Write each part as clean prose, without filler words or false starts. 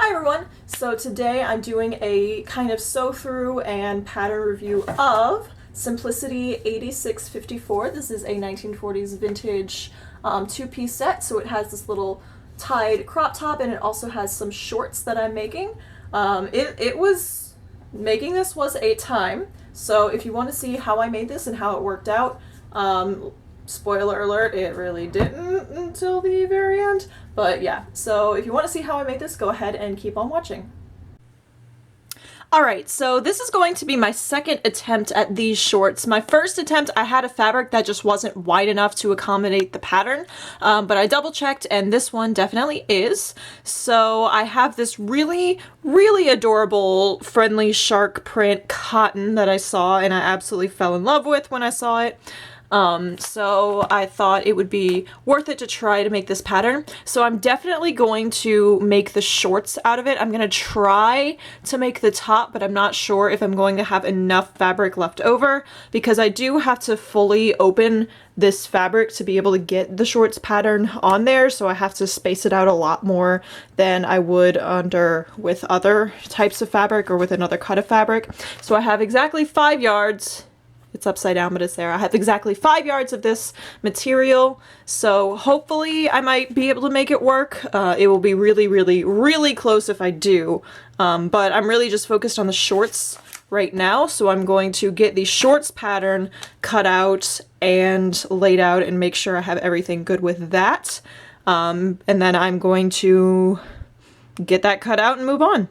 Hi everyone! So today I'm doing a kind of sew through and pattern review of Simplicity 8654. This is a 1940s vintage two-piece set, so it has this little tied crop top and it also has some shorts that I'm making. Making this was a time, so if you want to see how I made this and how it worked out, spoiler alert, it really didn't until the very end. But yeah, so if you want to see how I made this, go ahead and keep on watching. Alright, so this is going to be my second attempt at these shorts. My first attempt, I had a fabric that just wasn't wide enough to accommodate the pattern, but I double checked and this one definitely is. So I have this really adorable friendly shark print cotton that I saw and I absolutely fell in love with when I saw it. So I thought it would be worth it to try to make this pattern. So I'm definitely going to make the shorts out of it. I'm going to try to make the top, but I'm not sure if I'm going to have enough fabric left over because I do have to fully open this fabric to be able to get the shorts pattern on there. So I have to space it out a lot more than I would with other types of fabric or with another cut of fabric. So I have exactly 5 yards. It's upside down, but it's there. I have exactly 5 yards of this material, so hopefully I might be able to make it work. It will be really close if I do, but I'm really just focused on the shorts right now, so I'm going to get the shorts pattern cut out and laid out and make sure I have everything good with that, and then I'm going to get that cut out and move on.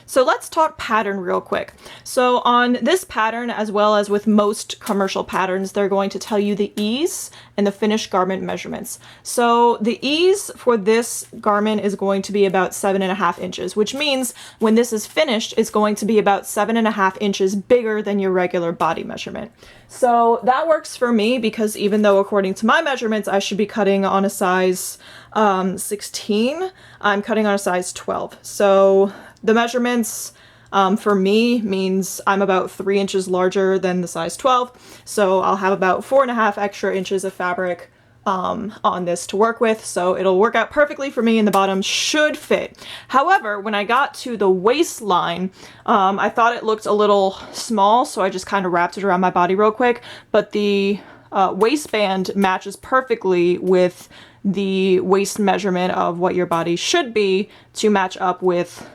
So let's talk pattern real quick. So on this pattern, as well as with most commercial patterns, they're going to tell you the ease and the finished garment measurements. So the ease for this garment is going to be about 7.5 inches, which means when this is finished, it's going to be about 7.5 inches bigger than your regular body measurement. So that works for me because even though according to my measurements, I should be cutting on a size 16, I'm cutting on a size 12. So the measurements for me means I'm about 3 inches larger than the size 12, so I'll have about 4.5 extra inches of fabric on this to work with, so it'll work out perfectly for me and the bottom should fit. However, when I got to the waistline, I thought it looked a little small, so I just kind of wrapped it around my body real quick, but the waistband matches perfectly with the waist measurement of what your body should be to match up with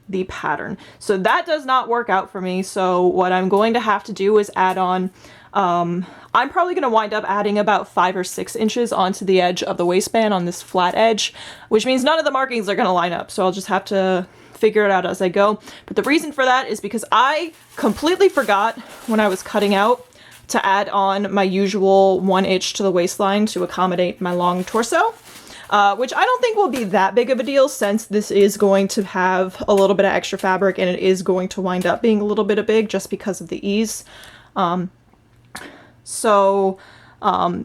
the pattern. So that does not work out for me. So what I'm going to have to do is add on, I'm probably going to wind up adding about 5 or 6 inches onto the edge of the waistband on this flat edge, which means none of the markings are going to line up. So I'll just have to figure it out as I go. But the reason for that is because I completely forgot when I was cutting out to add on my usual 1 inch to the waistline to accommodate my long torso. Which I don't think will be that big of a deal since this is going to have a little bit of extra fabric and it is going to wind up being a little bit big just because of the ease.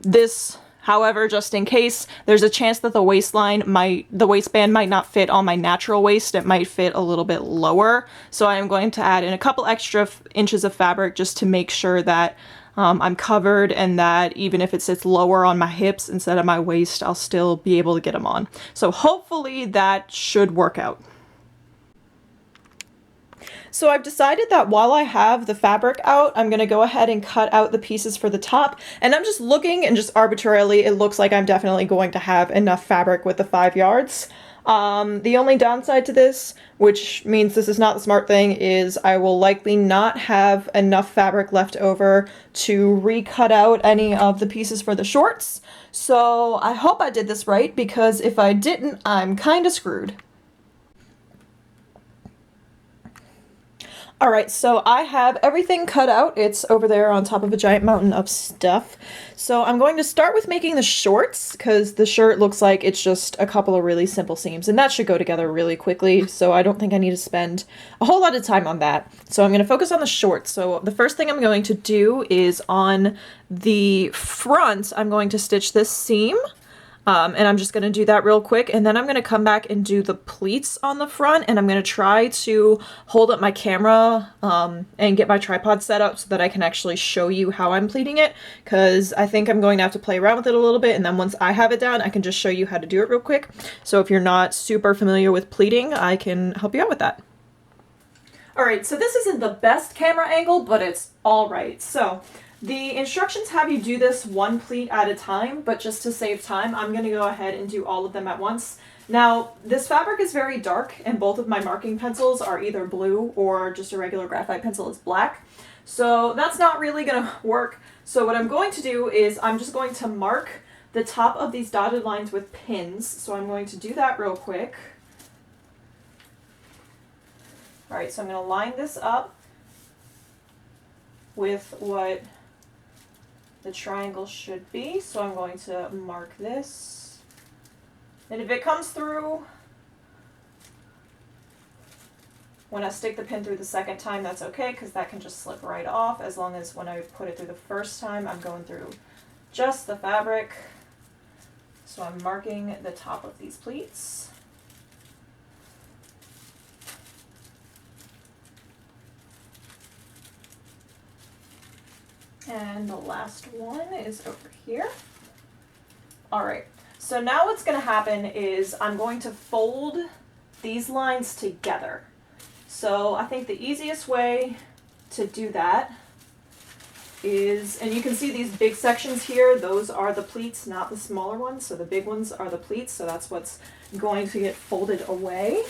This, however, just in case, there's a chance that the waistband might not fit on my natural waist. It might fit a little bit lower. So I am going to add in a couple extra inches of fabric just to make sure that I'm covered and that even if it sits lower on my hips instead of my waist, I'll still be able to get them on. So hopefully that should work out. So I've decided that while I have the fabric out, I'm going to go ahead and cut out the pieces for the top. And I'm just looking and just arbitrarily, it looks like I'm definitely going to have enough fabric with the 5 yards. The only downside to this, which means this is not the smart thing, is I will likely not have enough fabric left over to recut out any of the pieces for the shorts. So I hope I did this right because if I didn't, I'm kind of screwed. Alright, so I have everything cut out. It's over there on top of a giant mountain of stuff. So I'm going to start with making the shorts because the shirt looks like it's just a couple of really simple seams and that should go together really quickly. So I don't think I need to spend a whole lot of time on that. So I'm going to focus on the shorts. So the first thing I'm going to do is on the front, I'm going to stitch this seam. And I'm just going to do that real quick, and then I'm going to come back and do the pleats on the front, and I'm going to try to hold up my camera and get my tripod set up so that I can actually show you how I'm pleating it, because I think I'm going to have to play around with it a little bit, and then once I have it down, I can just show you how to do it real quick. So if you're not super familiar with pleating, I can help you out with that. Alright, so this isn't the best camera angle, but it's alright. So the instructions have you do this one pleat at a time, but just to save time, I'm going to go ahead and do all of them at once. Now, this fabric is very dark, and both of my marking pencils are either blue or just a regular graphite pencil is black. So that's not really going to work. So what I'm going to do is I'm just going to mark the top of these dotted lines with pins. So I'm going to do that real quick. Alright, so I'm going to line this up with what the triangle should be. So I'm going to mark this. And if it comes through when I stick the pin through the second time, that's okay, because that can just slip right off, as long as when I put it through the first time, I'm going through just the fabric. So I'm marking the top of these pleats. And the last one is over here. All right, so now what's going to happen is I'm going to fold these lines together. So I think the easiest way to do that is, and you can see these big sections here, those are the pleats, not the smaller ones. So the big ones are the pleats, so that's what's going to get folded away.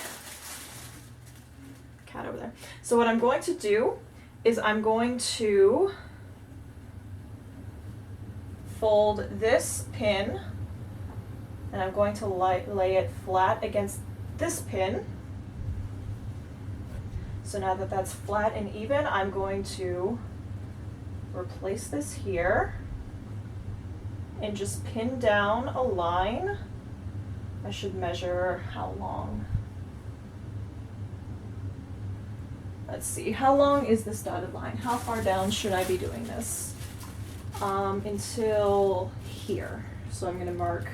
Cat over there. So what I'm going to do is I'm going to fold this pin, and I'm going to lay it flat against this pin. So now that that's flat and even, I'm going to replace this here and just pin down a line. I should measure how long. Let's see, how long is this dotted line? How far down should I be doing this? Until here. So I'm going to mark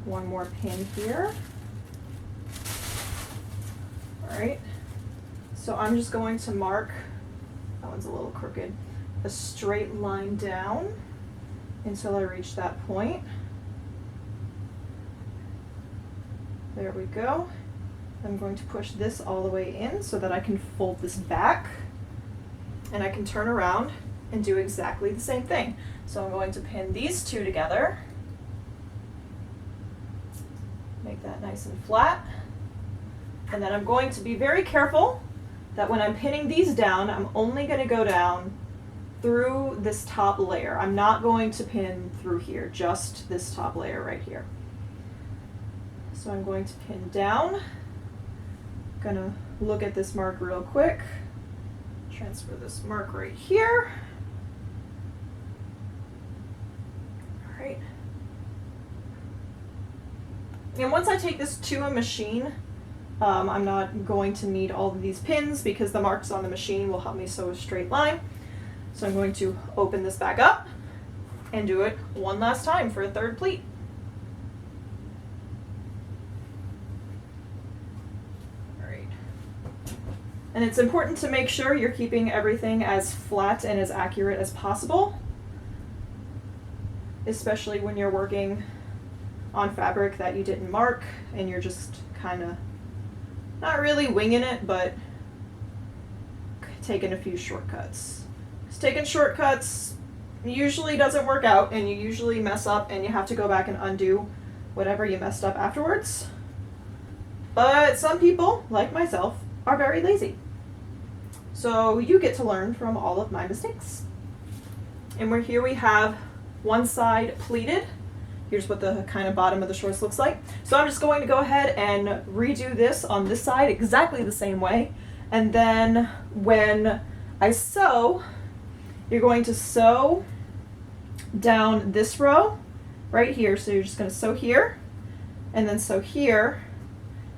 one more pin here. Alright, so I'm just going to mark, that one's a little crooked, a straight line down until I reach that point. There we go. I'm going to push this all the way in so that I can fold this back, and I can turn around and do exactly the same thing. So I'm going to pin these two together, make that nice and flat, and then I'm going to be very careful that when I'm pinning these down, I'm only going to go down through this top layer. I'm not going to pin through here, just this top layer right here. So I'm going to pin down. I'm gonna look at this mark real quick, transfer this mark right here. Alright. And once I take this to a machine, I'm not going to need all of these pins because the marks on the machine will help me sew a straight line. So I'm going to open this back up and do it one last time for a third pleat. Alright. And it's important to make sure you're keeping everything as flat and as accurate as possible, especially when you're working on fabric that you didn't mark and you're just kind of not really winging it, but taking a few shortcuts. Because taking shortcuts usually doesn't work out, and you usually mess up and you have to go back and undo whatever you messed up afterwards. But some people, like myself, are very lazy. So you get to learn from all of my mistakes. And here we have one side pleated. Here's what the kind of bottom of the shorts looks like. So I'm just going to go ahead and redo this on this side exactly the same way. And then when I sew, you're going to sew down this row right here. So you're just going to sew here, and then sew here,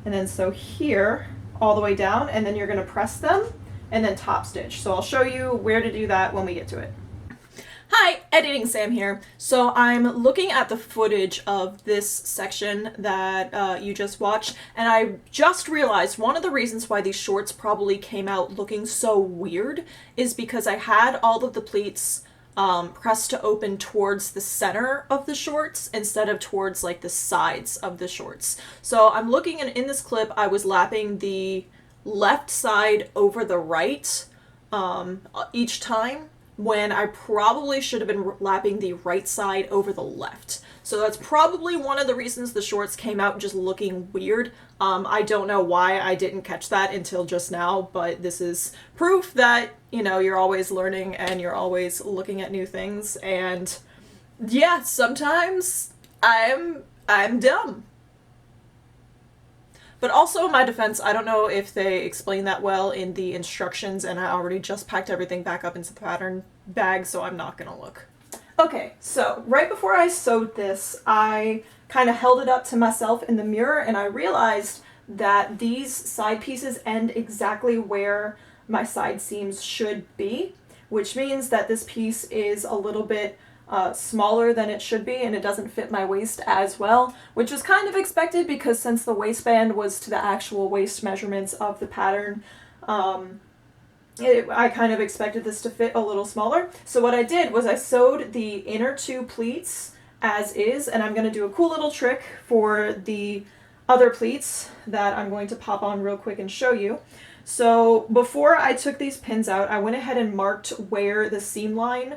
and then sew here all the way down, and then you're going to press them and then top stitch. So I'll show you where to do that when we get to it. Hi, Editing Sam here. So I'm looking at the footage of this section that you just watched, and I just realized one of the reasons why these shorts probably came out looking so weird is because I had all of the pleats pressed to open towards the center of the shorts instead of towards like the sides of the shorts. So I'm looking in this clip, I was lapping the left side over the right each time, when I probably should have been lapping the right side over the left. So that's probably one of the reasons the shorts came out just looking weird. I don't know why I didn't catch that until just now, but this is proof that, you know, you're always learning and you're always looking at new things. And yeah, sometimes I'm dumb. But also in my defense, I don't know if they explain that well in the instructions, and I already just packed everything back up into the pattern bag, so I'm not gonna look. Okay, so right before I sewed this, I kind of held it up to myself in the mirror, and I realized that these side pieces end exactly where my side seams should be, which means that this piece is a little bit smaller than it should be, and it doesn't fit my waist as well, which was kind of expected because since the waistband was to the actual waist measurements of the pattern, I kind of expected this to fit a little smaller. So what I did was I sewed the inner two pleats as is, and I'm going to do a cool little trick for the other pleats that I'm going to pop on real quick and show you. So before I took these pins out, I went ahead and marked where the seam line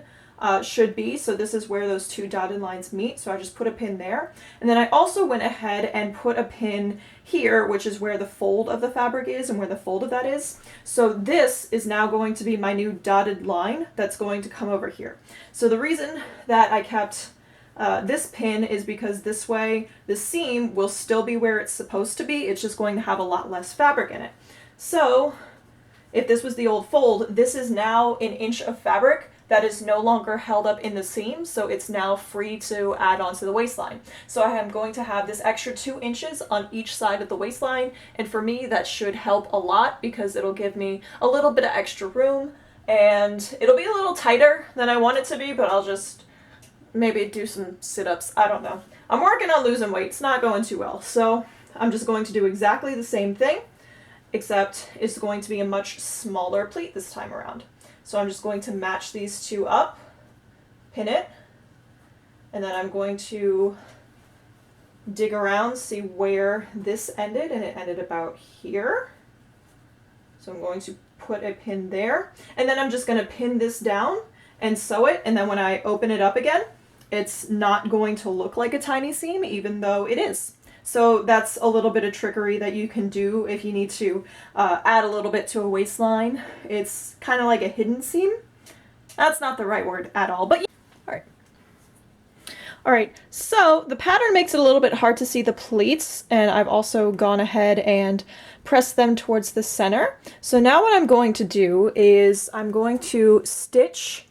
should be. So this is where those two dotted lines meet. So I just put a pin there. And then I also went ahead and put a pin here, which is where the fold of the fabric is and where the fold of that is. So this is now going to be my new dotted line that's going to come over here. So the reason that I kept this pin is because this way the seam will still be where it's supposed to be. It's just going to have a lot less fabric in it. So if this was the old fold, this is now an inch of fabric that is no longer held up in the seam, so it's now free to add onto the waistline. So I am going to have this extra 2 inches on each side of the waistline, and for me that should help a lot because it'll give me a little bit of extra room, and it'll be a little tighter than I want it to be, but I'll just maybe do some sit-ups, I don't know. I'm working on losing weight, it's not going too well, so I'm just going to do exactly the same thing, except it's going to be a much smaller pleat this time around. So I'm just going to match these two up, pin it, and then I'm going to dig around, see where this ended, and it ended about here. So I'm going to put a pin there, and then I'm just going to pin this down and sew it, and then when I open it up again, it's not going to look like a tiny seam, even though it is. So that's a little bit of trickery that you can do if you need to add a little bit to a waistline. It's kind of like a hidden seam. That's not the right word at all, but yeah. All right, so the pattern makes it a little bit hard to see the pleats, and I've also gone ahead and pressed them towards the center. So now what I'm going to do is I'm going to stitch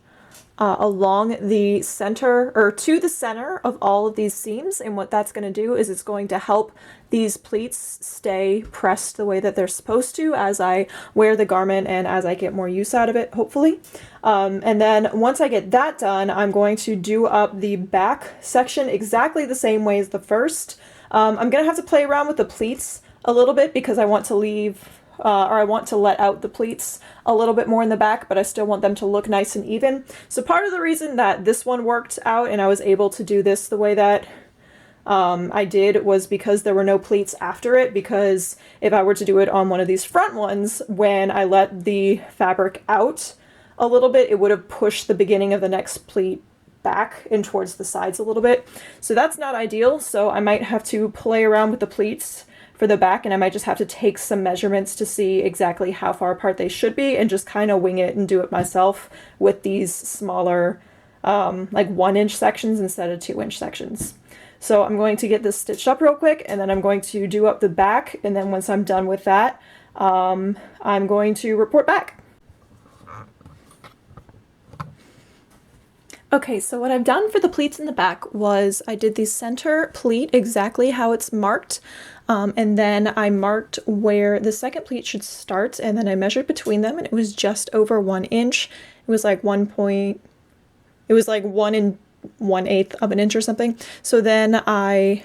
along the center, or to the center of all of these seams, and what that's going to do is it's going to help these pleats stay pressed the way that they're supposed to as I wear the garment and as I get more use out of it, hopefully. And then once I get that done, I'm going to do up the back section exactly the same way as the first. I'm going to have to play around with the pleats a little bit because I want to leave or I want to let out the pleats a little bit more in the back, but I still want them to look nice and even. So part of the reason that this one worked out and I was able to do this the way that I did was because there were no pleats after it, because if I were to do it on one of these front ones, when I let the fabric out a little bit, it would have pushed the beginning of the next pleat back and towards the sides a little bit. So that's not ideal, so I might have to play around with the pleats for the back, and I might just have to take some measurements to see exactly how far apart they should be and just kind of wing it and do it myself with these smaller like 1-inch sections instead of 2-inch sections. So I'm going to get this stitched up real quick, and then I'm going to do up the back, and then once I'm done with that, I'm going to report back. Okay, so what I've done for the pleats in the back was I did the center pleat exactly how it's marked, and then I marked where the second pleat should start, and then I measured between them, and it was just over 1 inch. It was like 1.2 it was like 1 1/8 of an inch or something. So then I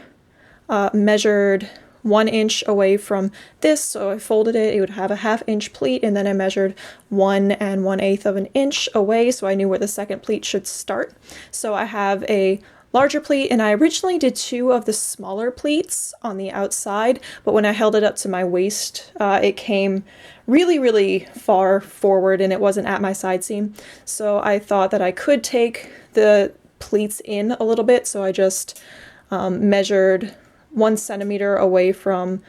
measured 1 inch away from this, so I folded it. It would have a 1/2 inch pleat, and then I measured 1 1/8 of an inch away, so I knew where the second pleat should start. So I have a larger pleat, and I originally did 2 of the smaller pleats on the outside, but when I held it up to my waist, it came really far forward and it wasn't at my side seam. So I thought that I could take the pleats in a little bit, so I just measured 1 centimeter away from,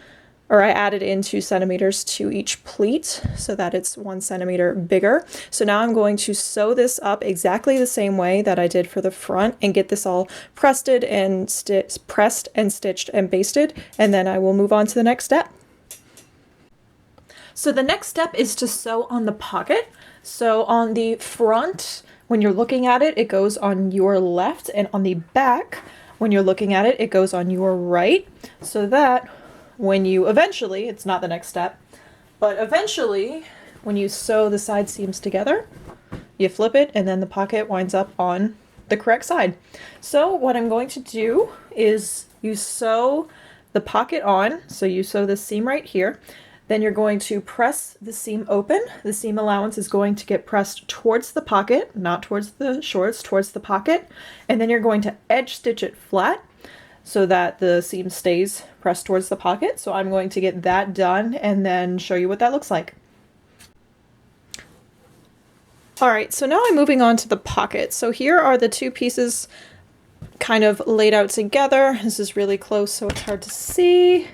or I added in 2 centimeters to each pleat so that it's 1 centimeter bigger. So now I'm going to sew this up exactly the same way that I did for the front and get this all pressed and stitched and basted, and then I will move on to the next step. So the next step is to sew on the pocket. So on the front, when you're looking at it, it goes on your left, and on the back, when you're looking at it, it goes on your right, so that when you eventually, it's not the next step, but eventually, when you sew the side seams together, you flip it, and then the pocket winds up on the correct side. So what I'm going to do is you sew the pocket on, so you sew the seam right here. Then you're going to press the seam open. The seam allowance is going to get pressed towards the pocket, not towards the shorts, towards the pocket. And then you're going to edge stitch it flat so that the seam stays pressed towards the pocket. So I'm going to get that done and then show you what that looks like. All right, so now I'm moving on to the pocket. So here are the 2 pieces kind of laid out together. This is really close, so it's hard to see.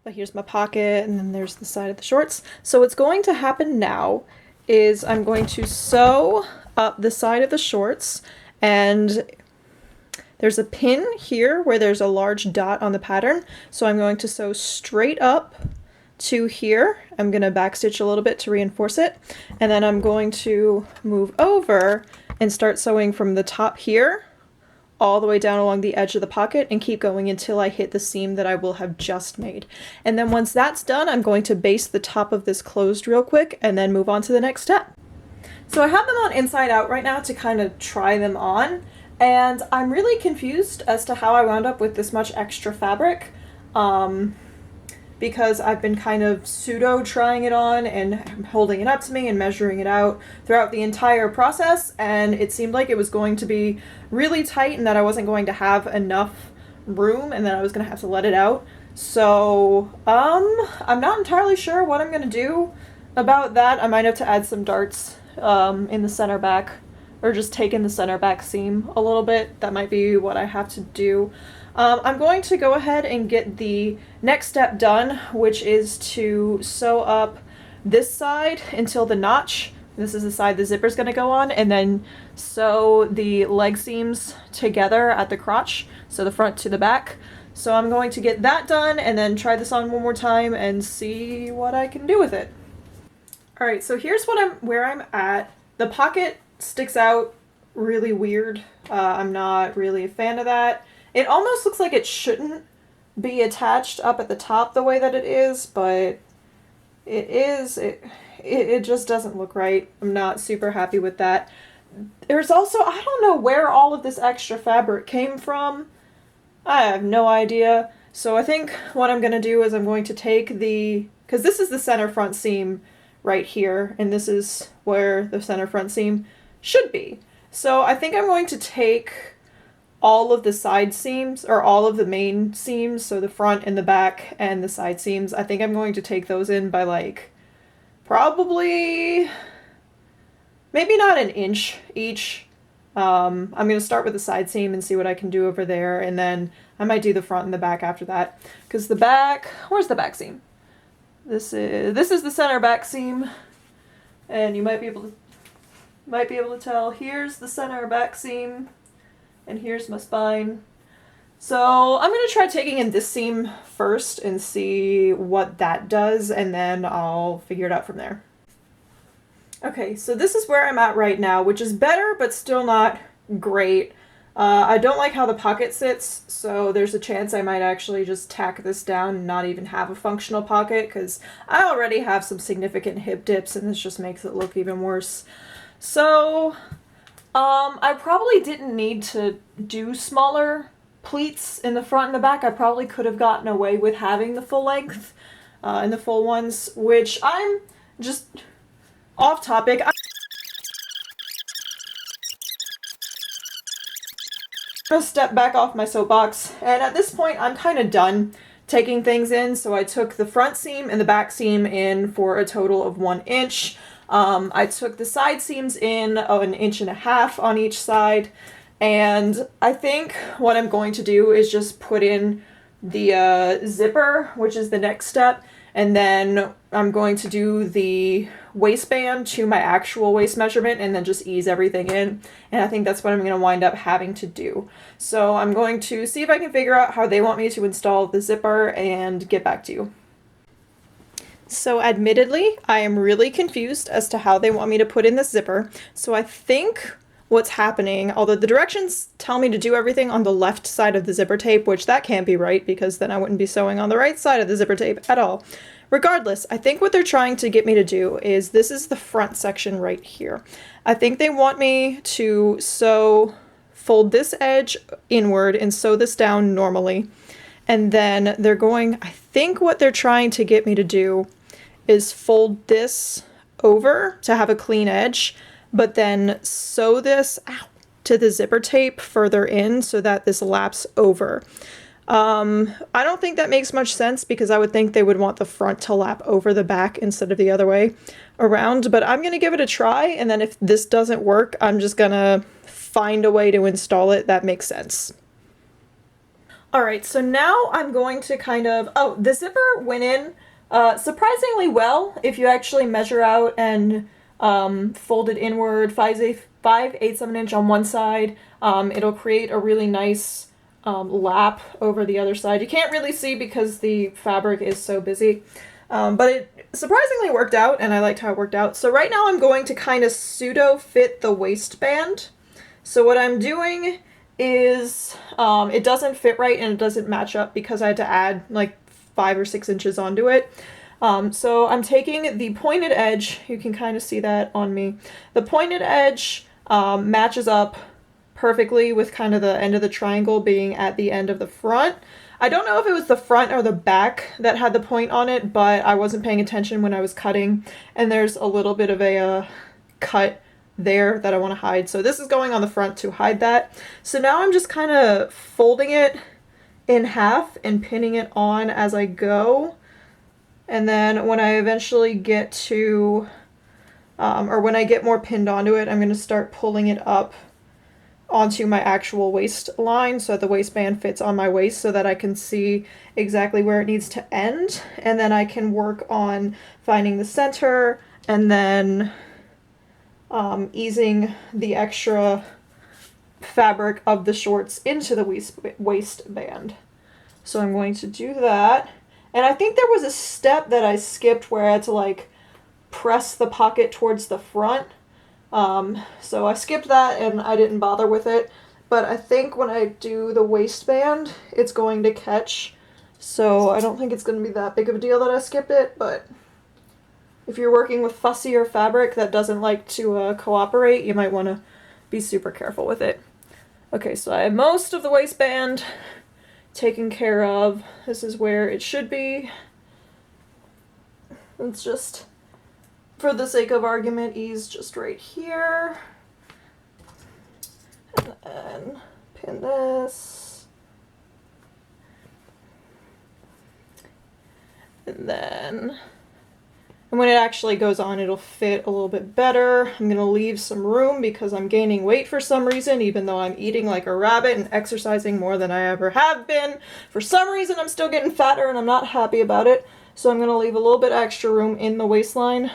But here's my pocket, and then there's the side of the shorts. So what's going to happen now is I'm going to sew up the side of the shorts, and there's a pin here where there's a large dot on the pattern. So I'm going to sew straight up to here. I'm going to backstitch a little bit to reinforce it, and then I'm going to move over and start sewing from the top here all the way down along the edge of the pocket and keep going until I hit the seam that I will have just made. And then once that's done, I'm going to baste the top of this closed real quick and then move on to the next step. So I have them on inside out right now to kind of try them on, and I'm really confused as to how I wound up with this much extra fabric. Because I've been kind of pseudo trying it on and holding it up to me and measuring it out throughout the entire process, and it seemed like it was going to be really tight and that I wasn't going to have enough room and that I was going to have to let it out. So I'm not entirely sure what I'm going to do about that. I might have to add some darts in the center back, or just take in the center back seam a little bit. That might be what I have to do. I'm going to go ahead and get the next step done, which is to sew up this side until the notch. This is the side the zipper is going to go on, and then sew the leg seams together at the crotch, so the front to the back. So I'm going to get that done and then try this on one more time and see what I can do with it. All right, so here's where I'm at. The pocket sticks out really weird. I'm not really a fan of that. It almost looks like it shouldn't be attached up at the top the way that it is, but it is. It just doesn't look right. I'm not super happy with that. There's also, I don't know where all of this extra fabric came from. I have no idea. So I think what I'm going to do is I'm going to take because this is the center front seam right here, and this is where the center front seam should be. So I think I'm going to take all of the side seams, or all of the main seams, so the front and the back and the side seams. I think I'm going to take those in by like probably maybe not an inch each. I'm going to start with the side seam and see what I can do over there, and then I might do the front and the back after that. Because the back, where's the back seam? This is the center back seam, and you might be able to tell. Here's the center back seam, and here's my spine. So I'm going to try taking in this seam first and see what that does, and then I'll figure it out from there. Okay, so this is where I'm at right now, which is better, but still not great. I don't like how the pocket sits, so there's a chance I might actually just tack this down and not even have a functional pocket, because I already have some significant hip dips, and this just makes it look even worse. So I probably didn't need to do smaller pleats in the front and the back. I probably could have gotten away with having the full length and the full ones, which I'm just off topic. I'm gonna step back off my soapbox, and at this point I'm kind of done taking things in, so I took the front seam and the back seam in for a total of 1 inch. I took the side seams in 1.5 inches on each side, and I think what I'm going to do is just put in the zipper, which is the next step, and then I'm going to do the waistband to my actual waist measurement and then just ease everything in, and I think that's what I'm going to wind up having to do. So I'm going to see if I can figure out how they want me to install the zipper and get back to you. So admittedly, I am really confused as to how they want me to put in the zipper. So I think what's happening, although the directions tell me to do everything on the left side of the zipper tape, which that can't be right because then I wouldn't be sewing on the right side of the zipper tape at all. Regardless, I think what they're trying to get me to do is, this is the front section right here. I think they want me to fold this edge inward and sew this down normally. And then they're going, I think what they're trying to get me to do is fold this over to have a clean edge, but then sew this to the zipper tape further in so that this laps over. I don't think that makes much sense because I would think they would want the front to lap over the back instead of the other way around, but I'm gonna give it a try, and then if this doesn't work, I'm just gonna find a way to install it that makes sense. Alright, so now I'm going to the zipper went in surprisingly well if you actually measure out and fold it inward 5/8 of an inch on one side. It'll create a really nice lap over the other side. You can't really see because the fabric is so busy, but it surprisingly worked out, and I liked how it worked out. So right now I'm going to kind of pseudo fit the waistband. So what I'm doing is it doesn't fit right and it doesn't match up because I had to add like 5 or 6 inches onto it. So I'm taking the pointed edge, you can kind of see that on me. The pointed edge matches up perfectly with kind of the end of the triangle being at the end of the front. I don't know if it was the front or the back that had the point on it, but I wasn't paying attention when I was cutting, and there's a little bit of a cut there that I want to hide. So this is going on the front to hide that. So now I'm just kind of folding it in half and pinning it on as I go. And then when I eventually get to, or when I get more pinned onto it, I'm going to start pulling it up onto my actual waistline so that the waistband fits on my waist so that I can see exactly where it needs to end. And then I can work on finding the center and then easing the extra fabric of the shorts into the waistband. So I'm going to do that. And I think there was a step that I skipped where I had to like press the pocket towards the front. So I skipped that and I didn't bother with it. But I think when I do the waistband, it's going to catch. So I don't think it's going to be that big of a deal that I skipped it, but if you're working with fussier fabric that doesn't like to cooperate, you might want to be super careful with it. Okay, so I have most of the waistband taken care of. This is where it should be. It's just, for the sake of argument, ease just right here. And then pin this. And when it actually goes on, it'll fit a little bit better. I'm going to leave some room because I'm gaining weight for some reason, even though I'm eating like a rabbit and exercising more than I ever have been. For some reason, I'm still getting fatter and I'm not happy about it. So I'm going to leave a little bit extra room in the waistline.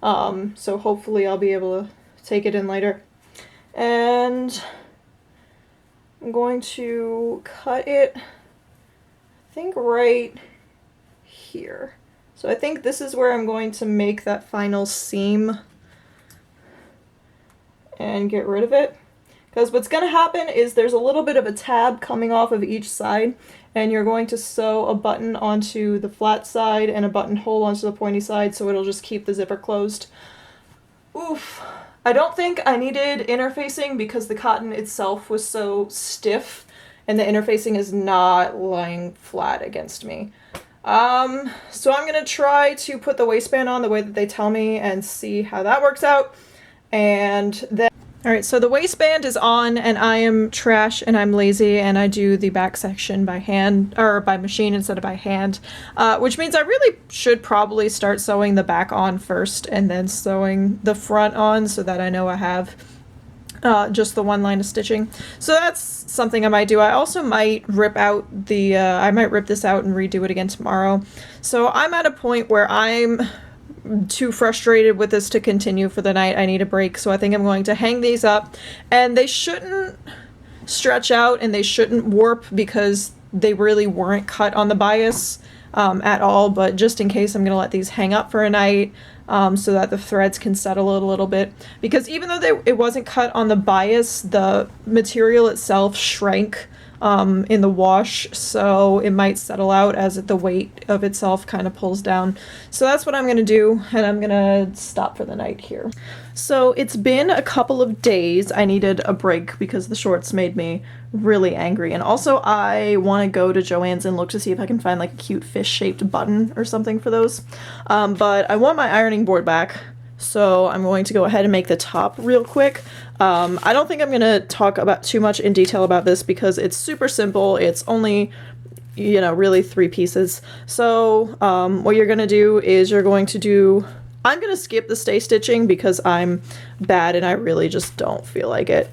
So hopefully I'll be able to take it in later. And I'm going to cut it, I think right here. So I think this is where I'm going to make that final seam and get rid of it. Because what's going to happen is there's a little bit of a tab coming off of each side, and you're going to sew a button onto the flat side and a buttonhole onto the pointy side, so it'll just keep the zipper closed. Oof. I don't think I needed interfacing because the cotton itself was so stiff and the interfacing is not lying flat against me. So I'm gonna try to put the waistband on the way that they tell me and see how that works out. And then, all right, so the waistband is on and I am trash and I'm lazy and I do the back section by hand, or by machine instead of by hand, which means I really should probably start sewing the back on first and then sewing the front on so that I know I have just the one line of stitching. So that's something I might do. I also might rip out the, I might rip this out and redo it again tomorrow. So I'm at a point where I'm too frustrated with this to continue for the night. I need a break, so I think I'm going to hang these up, and they shouldn't stretch out and they shouldn't warp because they really weren't cut on the bias at all, but just in case, I'm going to let these hang up for a night so that the threads can settle a little bit, because even though it wasn't cut on the bias, the material itself shrank in the wash, so it might settle out as the weight of itself kind of pulls down. So that's what I'm gonna do, and I'm gonna stop for the night here. So it's been a couple of days. I needed a break because the shorts made me really angry, and also I want to go to Joann's and look to see if I can find like a cute fish-shaped button or something for those. But I want my ironing board back, so I'm going to go ahead and make the top real quick. I don't think I'm going to talk about too much in detail about this because it's super simple. It's only, you know, really 3 pieces. So what you're going to do is you're going to do, I'm going to skip the stay stitching because I'm bad and I really just don't feel like it.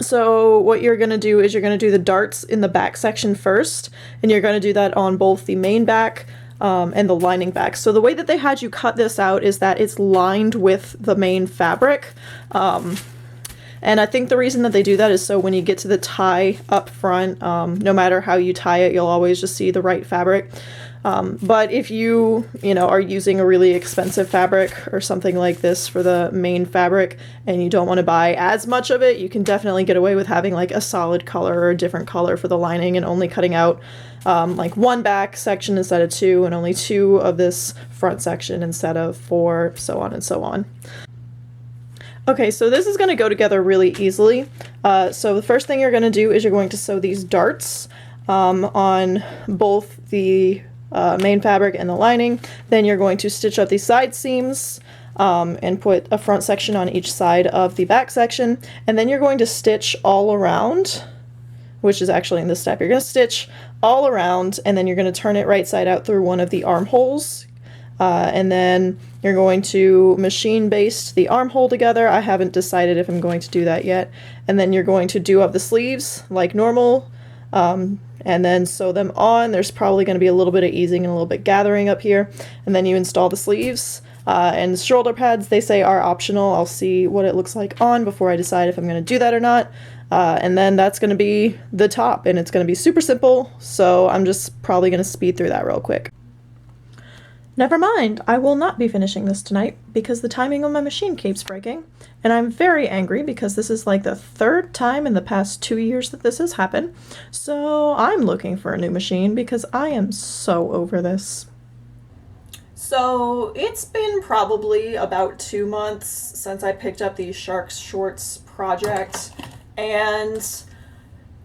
So what you're going to do is you're going to do the darts in the back section first, and you're going to do that on both the main back and the lining back. So the way that they had you cut this out is that it's lined with the main fabric. And I think the reason that they do that is so when you get to the tie up front, no matter how you tie it, you'll always just see the right fabric. But if you know, are using a really expensive fabric or something like this for the main fabric and you don't want to buy as much of it, you can definitely get away with having like a solid color or a different color for the lining and only cutting out like 1 back section instead of 2 and only 2 of this front section instead of 4, so on and so on. Okay, so this is going to go together really easily. So the first thing you're going to do is you're going to sew these darts on both the main fabric and the lining. Then you're going to stitch up these side seams and put a front section on each side of the back section. And then you're going to stitch all around, which is actually in this step. You're going to stitch all around and then you're going to turn it right side out through one of the armholes. And then you're going to machine baste the armhole together. I haven't decided if I'm going to do that yet. And then you're going to do up the sleeves like normal. And then sew them on. There's probably going to be a little bit of easing and a little bit gathering up here. And then you install the sleeves. And shoulder pads, they say, are optional. I'll see what it looks like on before I decide if I'm going to do that or not. And then that's going to be the top, and it's going to be super simple. So I'm just probably going to speed through that real quick. Never mind, I will not be finishing this tonight because the timing on my machine keeps breaking, and I'm very angry because this is like the 3rd time in the past 2 years that this has happened, so I'm looking for a new machine because I am so over this. So it's been probably about 2 months since I picked up the Sharks Shorts project, and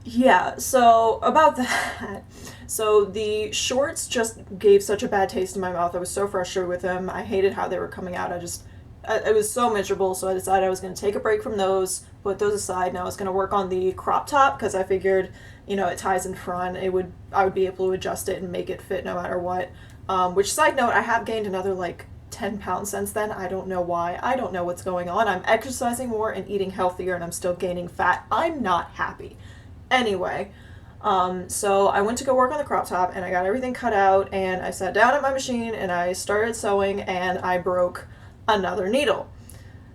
yeah, so about that. So the shorts just gave such a bad taste in my mouth. I was so frustrated with them. I hated how they were coming out. It was so miserable, so I decided I was going to take a break from those, put those aside, and I was going to work on the crop top because I figured, you know, it ties in front. I would be able to adjust it and make it fit no matter what. Which, side note, I have gained another like 10 pounds since then. I don't know why. I don't know what's going on. I'm exercising more and eating healthier, and I'm still gaining fat. I'm not happy. Anyway, so I went to go work on the crop top and I got everything cut out and I sat down at my machine and I started sewing and I broke another needle.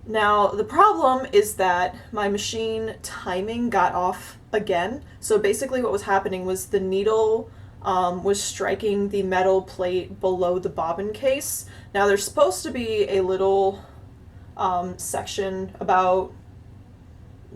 Now the problem is that my machine timing got off again. So basically what was happening was the needle was striking the metal plate below the bobbin case. Now there's supposed to be a little section about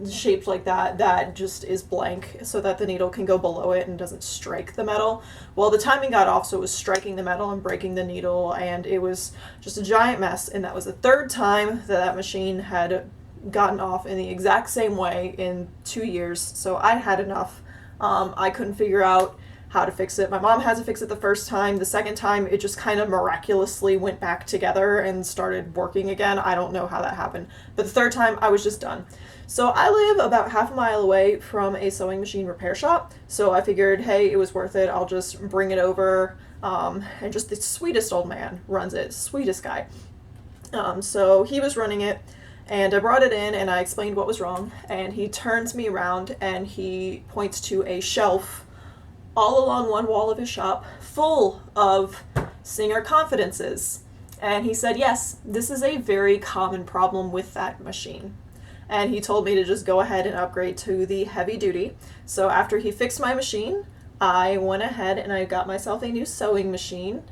shaped like that just is blank so that the needle can go below it and doesn't strike the metal. Well, the timing got off, so it was striking the metal and breaking the needle, and it was just a giant mess. And that was the third time that machine had gotten off in the exact same way in 2 years. So I had enough. I couldn't figure out how to fix it. My mom had to fix it the first time. The second time, it just kind of miraculously went back together and started working again. I don't know how that happened. But the third time, I was just done. So I live about half a mile away from a sewing machine repair shop. So I figured, hey, it was worth it. I'll just bring it over. And just the sweetest old man runs it. Sweetest guy. So he was running it. And I brought it in and I explained what was wrong. And he turns me around and he points to a shelf all along one wall of his shop full of Singer Confidences. And he said, yes, this is a very common problem with that machine. And he told me to just go ahead and upgrade to the heavy duty. So after he fixed my machine, I went ahead and I got myself a new sewing machine.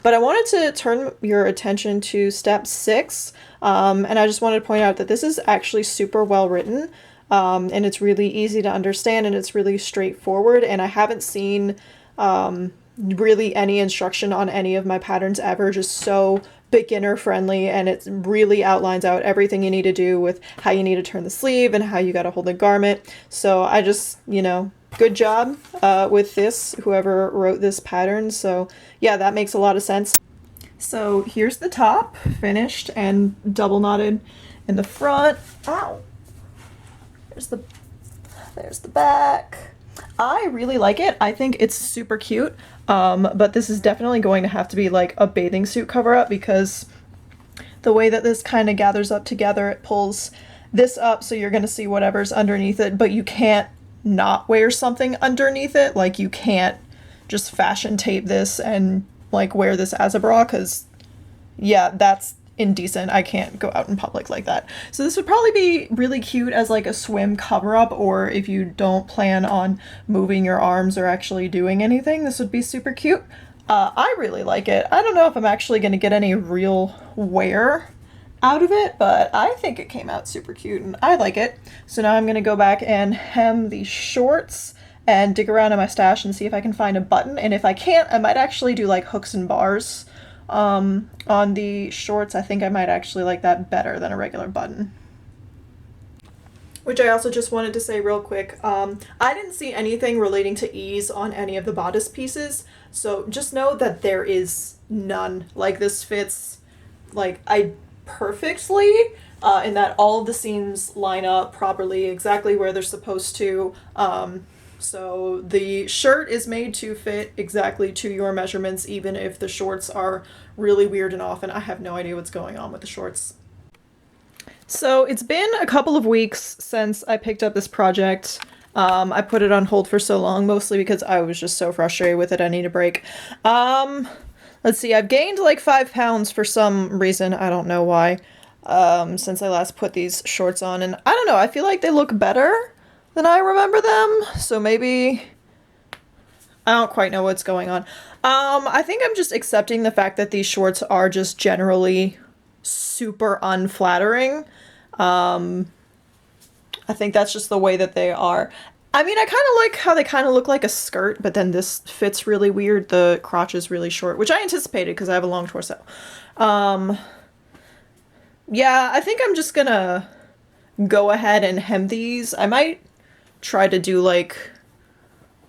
But I wanted to turn your attention to step 6, and I just wanted to point out that this is actually super well written, and it's really easy to understand, and it's really straightforward, and I haven't seen really any instruction on any of my patterns ever, just so beginner friendly, and it really outlines out everything you need to do with how you need to turn the sleeve and how you got to hold the garment. So I just, good job with this, whoever wrote this pattern. So yeah, that makes a lot of sense. So here's the top, finished and double knotted in the front. Ow! There's the back. I really like it. I think it's super cute. But this is definitely going to have to be like a bathing suit cover up, because the way that this kind of gathers up together, it pulls this up so you're going to see whatever's underneath it, but you can't not wear something underneath it. Like, you can't just fashion tape this and like wear this as a bra, because yeah, that's indecent. I can't go out in public like that. So this would probably be really cute as like a swim cover up, or if you don't plan on moving your arms or actually doing anything, this would be super cute. I really like it. I don't know if I'm actually going to get any real wear out of it, but I think it came out super cute and I like it. So now I'm going to go back and hem the shorts and dig around in my stash and see if I can find a button. And if I can't, I might actually do like hooks and bars on the shorts. I think I might actually like that better than a regular button. Which I also just wanted to say real quick, I didn't see anything relating to ease on any of the bodice pieces, so just know that there is none. Like, this fits like perfectly, in that all of the seams line up properly, exactly where they're supposed to. So the shirt is made to fit exactly to your measurements, even if the shorts are really weird and off, and I have no idea what's going on with the shorts. So it's been a couple of weeks since I picked up this project. I put it on hold for so long, mostly because I was just so frustrated with it. I need a break. Let's see, I've gained like 5 pounds for some reason. I don't know why, since I last put these shorts on, and I don't know, I feel like they look better than I remember them, so maybe I don't quite know what's going on. I think I'm just accepting the fact that these shorts are just generally super unflattering. I think that's just the way that they are. I mean, I kind of like how they kind of look like a skirt, but then this fits really weird. The crotch is really short, which I anticipated because I have a long torso. Yeah, I think I'm just gonna go ahead and hem these. I might try to do like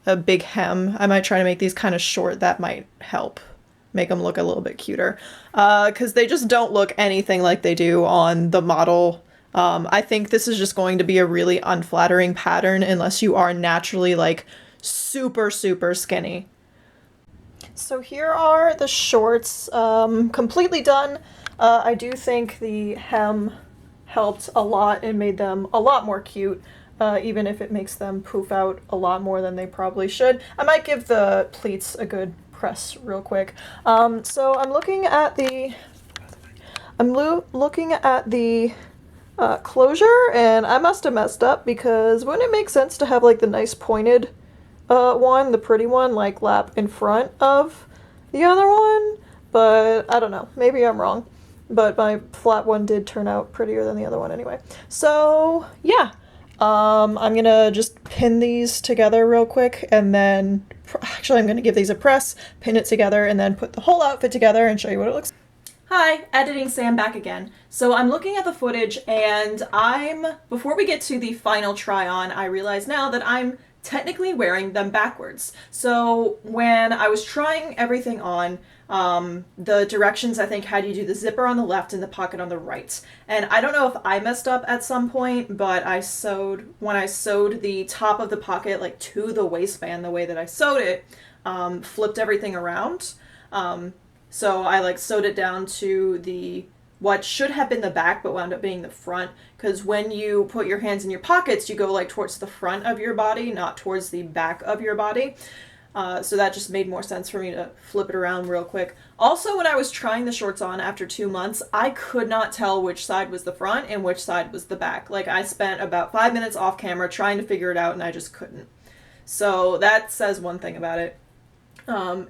a big hem. I might try to make these kind of short. That might help make them look a little bit cuter, because they just don't look anything like they do on the model. I think this is just going to be a really unflattering pattern unless you are naturally like super skinny. So here are the shorts, completely done. I do think the hem helped a lot and made them a lot more cute, even if it makes them poof out a lot more than they probably should. I might give the pleats a good press real quick. So I'm looking at the closure, and I must have messed up, because wouldn't it make sense to have like the nice pointed one, the pretty one, like lap in front of the other one? But I don't know, maybe I'm wrong. but my flat one did turn out prettier than the other one anyway. So yeah, I'm gonna just pin these together real quick, and then actually I'm gonna give these a press, pin it together, and then put the whole outfit together and show you what it looks like. Hi, Editing Sam back again. So I'm looking at the footage, and before we get to the final try on, I realize now that I'm technically wearing them backwards. So when I was trying everything on, the directions I think had you do the zipper on the left and the pocket on the right. And I don't know if I messed up at some point, but when I sewed the top of the pocket like to the waistband the way that I sewed it, flipped everything around. So I like sewed it down to what should have been the back but wound up being the front, because when you put your hands in your pockets you go like towards the front of your body, not towards the back of your body. So that just made more sense for me to flip it around real quick. Also, when I was trying the shorts on after 2 months, I could not tell which side was the front and which side was the back. Like, I spent about 5 minutes off camera trying to figure it out and I just couldn't. So that says one thing about it.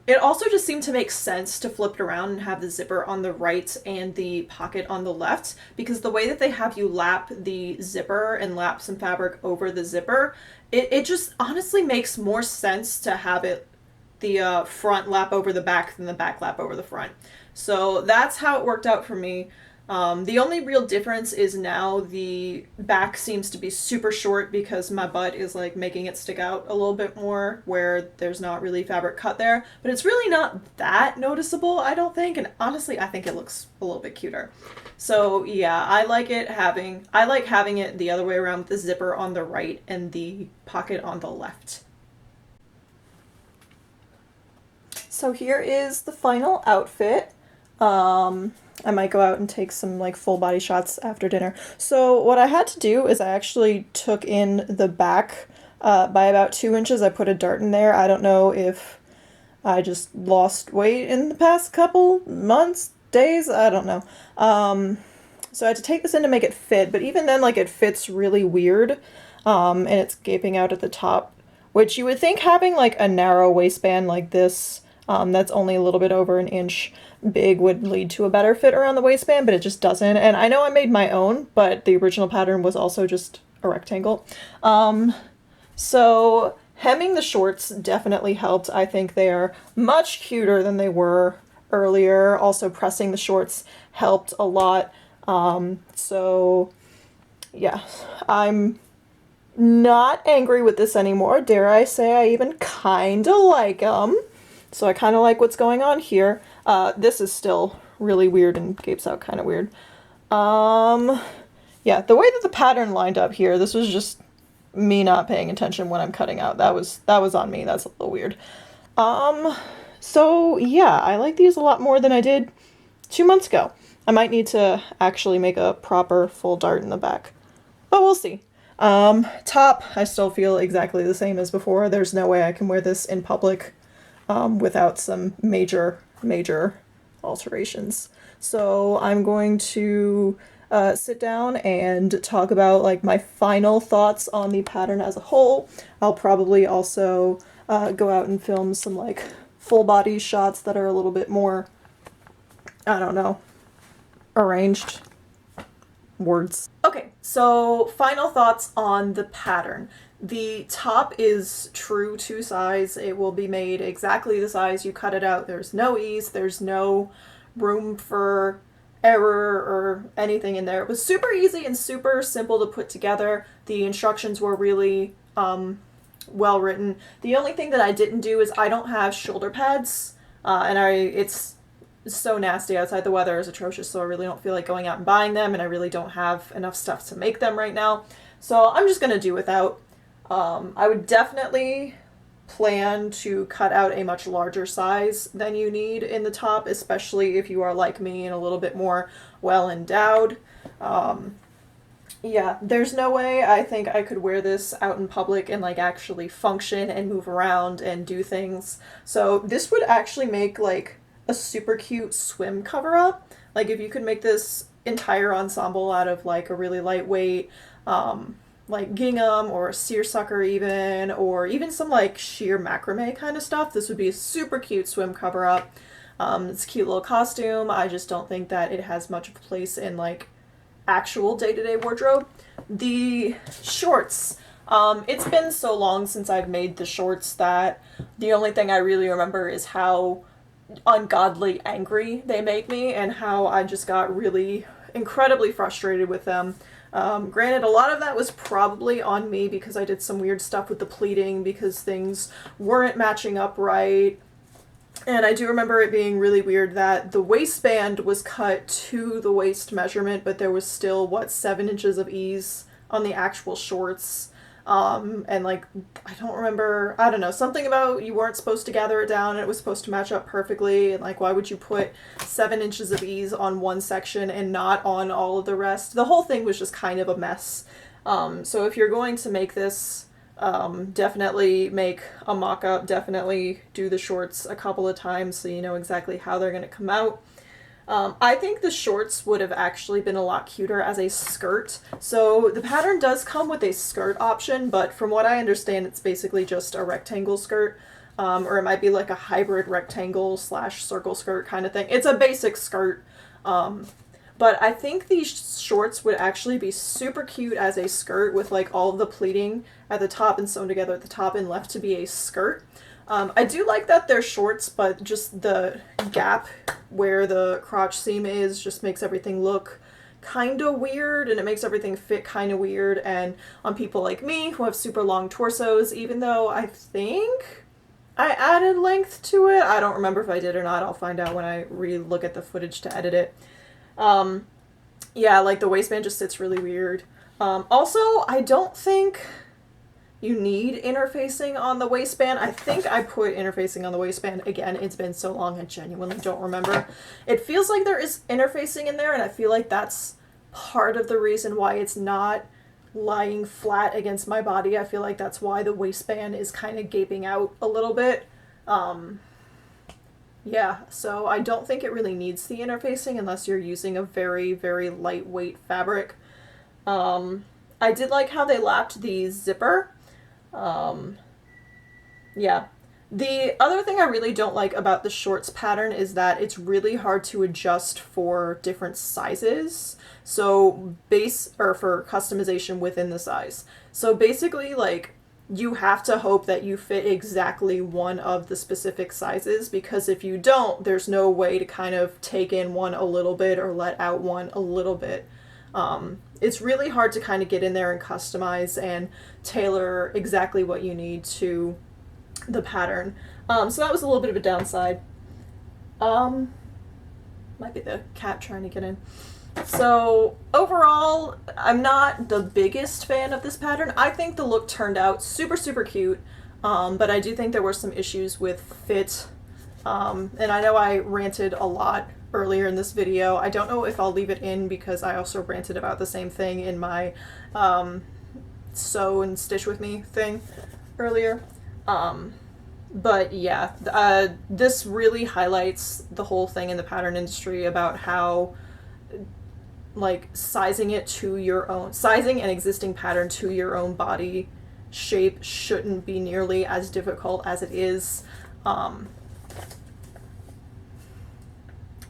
It also just seemed to make sense to flip it around and have the zipper on the right and the pocket on the left, because the way that they have you lap the zipper and lap some fabric over the zipper, it just honestly makes more sense to have it the front lap over the back than the back lap over the front. So that's how it worked out for me. The only real difference is now the back seems to be super short because my butt is like making it stick out a little bit more where there's not really fabric cut there, but it's really not that noticeable, I don't think, and honestly I think it looks a little bit cuter. So yeah, I like having it the other way around with the zipper on the right and the pocket on the left. So here is the final outfit. I might go out and take some like full body shots after dinner. So what I had to do is I actually took in the back by about 2 inches. I put a dart in there. I don't know if I just lost weight in the past couple months, days, I don't know. So I had to take this in to make it fit, but even then, like, it fits really weird, and it's gaping out at the top, which you would think having like a narrow waistband like this, that's only a little bit over an inch big, would lead to a better fit around the waistband, but it just doesn't. And I know I made my own, but the original pattern was also just a rectangle. So hemming the shorts definitely helped. I think they are much cuter than they were earlier. Also pressing the shorts helped a lot. So yeah, I'm not angry with this anymore. Dare I say I even kind of like them. So I kind of like what's going on here. This is still really weird and gapes out kind of weird. Yeah, the way that the pattern lined up here, this was just me not paying attention when I'm cutting out. That was on me. That's a little weird. So yeah, I like these a lot more than I did 2 months ago. I might need to actually make a proper full dart in the back, but we'll see. Top, I still feel exactly the same as before. There's no way I can wear this in public without some major alterations. So I'm going to sit down and talk about like my final thoughts on the pattern as a whole. I'll probably also go out and film some like full body shots that are a little bit more, I don't know, arranged words. Okay, so final thoughts on the pattern. The top is true to size. It will be made exactly the size you cut it out. There's no ease. There's no room for error or anything in there. It was super easy and super simple to put together. The instructions were really well written. The only thing that I didn't do is I don't have shoulder pads, and it's so nasty outside. The weather is atrocious, so I really don't feel like going out and buying them, and I really don't have enough stuff to make them right now. So I'm just gonna do without. I would definitely plan to cut out a much larger size than you need in the top, especially if you are like me and a little bit more well endowed. Yeah, there's no way I think I could wear this out in public and like actually function and move around and do things. So this would actually make like a super cute swim cover up. Like if you could make this entire ensemble out of like a really lightweight like gingham or seersucker or even some like sheer macrame kind of stuff, this would be a super cute swim cover up. It's a cute little costume. I just don't think that it has much of a place in like actual day-to-day wardrobe. The shorts. It's been so long since I've made the shorts that the only thing I really remember is how ungodly angry they make me and how I just got really incredibly frustrated with them. Granted, a lot of that was probably on me because I did some weird stuff with the pleating because things weren't matching up right. And I do remember it being really weird that the waistband was cut to the waist measurement, but there was still, what, 7 inches of ease on the actual shorts. And like, I don't remember, I don't know, something about you weren't supposed to gather it down and it was supposed to match up perfectly. And like, why would you put 7 inches of ease on one section and not on all of the rest? The whole thing was just kind of a mess. So if you're going to make this, definitely make a mock-up, definitely do the shorts a couple of times so you know exactly how they're going to come out. I think the shorts would have actually been a lot cuter as a skirt. So the pattern does come with a skirt option, but from what I understand, it's basically just a rectangle skirt. Or it might be like a hybrid rectangle / circle skirt kind of thing. It's a basic skirt. But I think these shorts would actually be super cute as a skirt with like all of the pleating at the top and sewn together at the top and left to be a skirt. I do like that they're shorts, but just the gap where the crotch seam is just makes everything look kind of weird, and it makes everything fit kind of weird. And on people like me who have super long torsos, even though I think I added length to it, I don't remember if I did or not. I'll find out when I re-look at the footage to edit it. Yeah, like the waistband just sits really weird. Also, I don't think you need interfacing on the waistband. I think I put interfacing on the waistband. Again, it's been so long, I genuinely don't remember. It feels like there is interfacing in there, and I feel like that's part of the reason why it's not lying flat against my body. I feel like that's why the waistband is kind of gaping out a little bit. Yeah, so I don't think it really needs the interfacing unless you're using a very, very lightweight fabric. I did like how they lapped the zipper. Yeah. The other thing I really don't like about the shorts pattern is that it's really hard to adjust for different sizes. So for customization within the size. So basically, like, you have to hope that you fit exactly one of the specific sizes, because if you don't, there's no way to kind of take in one a little bit or let out one a little bit. It's really hard to kind of get in there and customize and tailor exactly what you need to the pattern. So that was a little bit of a downside. Might be the cat trying to get in. So overall, I'm not the biggest fan of this pattern. I think the look turned out super, super cute, but I do think there were some issues with fit. And I know I ranted a lot earlier in this video. I don't know if I'll leave it in because I also ranted about the same thing in my sew and stitch with me thing earlier. But yeah, this really highlights the whole thing in the pattern industry about how, like, sizing an existing pattern to your own body shape shouldn't be nearly as difficult as it is.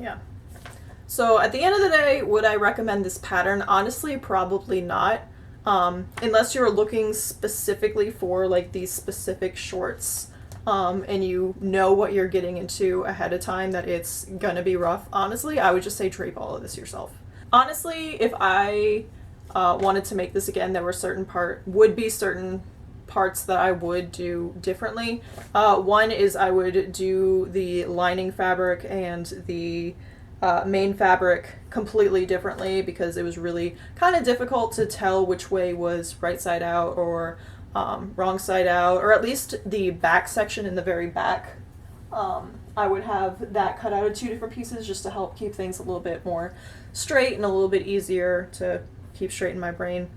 Yeah. So at the end of the day, would I recommend this pattern? Honestly, probably not. Unless you're looking specifically for like these specific shorts, and you know what you're getting into ahead of time, that it's gonna be rough. Honestly, I would just say drape all of this yourself. Honestly, if I wanted to make this again, there were certain parts that I would do differently. One is I would do the lining fabric and the main fabric completely differently, because it was really kind of difficult to tell which way was right side out or wrong side out, or at least the back section in the very back. I would have that cut out of 2 different pieces just to help keep things a little bit more straight and a little bit easier to keep straight in my brain.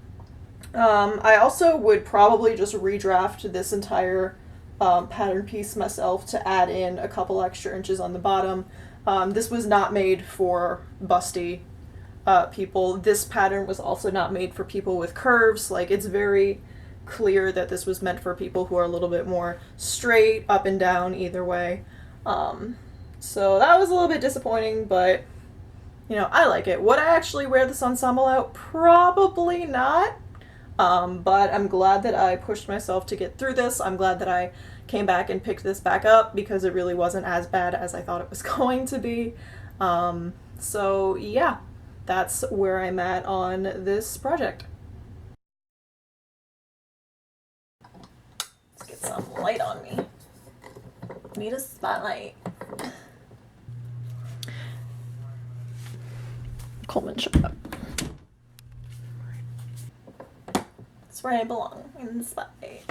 I also would probably just redraft this entire pattern piece myself to add in a couple extra inches on the bottom. This was not made for busty people. This pattern was also not made for people with curves. Like, it's very clear that this was meant for people who are a little bit more straight, up and down, either way. So that was a little bit disappointing, but you know, I like it. Would I actually wear this ensemble out? Probably not. But I'm glad that I pushed myself to get through this. I'm glad that I came back and picked this back up because it really wasn't as bad as I thought it was going to be. So yeah, that's where I'm at on this project. Let's get some light on me. Need a spotlight. Coleman, shut up. That's where I belong, in the spotlight.